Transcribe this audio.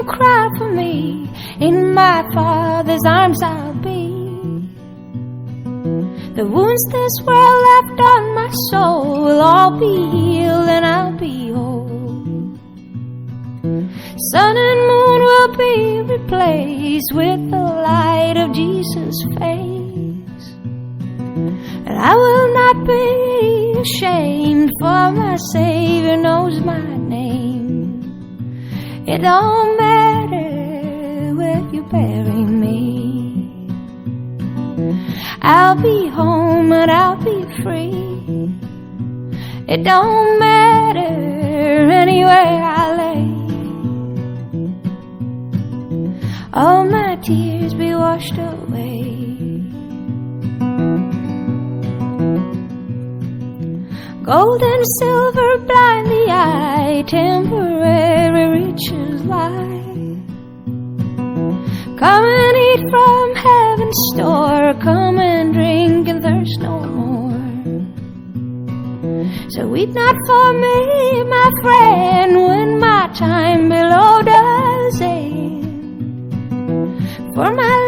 don't cry for me. In my Father's arms I'll be. The wounds this world left on my soul will all be healed and I'll be whole. Sun and moon will be replaced with the light of Jesus' face. And I will not be ashamed, for my Savior knows my name. It don't matter where you bury me, I'll be home and I'll be free. It don't matter anywhere I lay. All my tears be washed away. Gold and silver blind the eye, temporary riches lie. Come and eat from heaven's store, come and drink and thirst no more. So weep not for me, my friend, when my time below does end. For my